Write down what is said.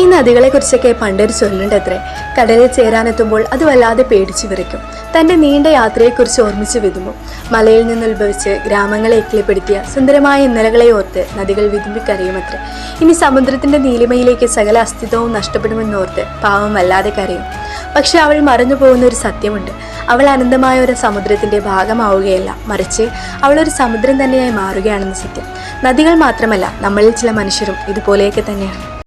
ഈ നദികളെക്കുറിച്ചൊക്കെ പണ്ടൊരു ചൊല്ലുണ്ടത്രേ. കടലിൽ ചേരാനെത്തുമ്പോൾ അത് വല്ലാതെ പേടിച്ചു വിറയ്ക്കും. തൻ്റെ നീണ്ട യാത്രയെക്കുറിച്ച് ഓർമ്മിച്ച് വിതുമ്പും. മലയിൽ നിന്നുത്ഭവിച്ച് ഗ്രാമങ്ങളെ എക്കിളിപ്പെടുത്തിയ സുന്ദരമായ ഇന്നലകളെ ഓർത്ത് നദികൾ വിതുമ്പിക്കരയുമത്രേ. ഇനി സമുദ്രത്തിൻ്റെ നീലിമയിലേക്ക് സകല അസ്തിത്വവും നഷ്ടപ്പെടുമെന്നോർത്ത് പാവം വല്ലാതെ കരയും. പക്ഷെ അവൾ മറന്നു പോകുന്ന ഒരു സത്യമുണ്ട്. അവൾ അനന്തമായ ഒരു സമുദ്രത്തിൻ്റെ ഭാഗമാവുകയല്ല, മറിച്ച് അവളൊരു സമുദ്രം തന്നെയായി മാറുകയാണെന്ന സത്യം. നദികൾ മാത്രമല്ല, നമ്മളിൽ ചില മനുഷ്യരും ഇതുപോലെയൊക്കെ തന്നെയാണ്.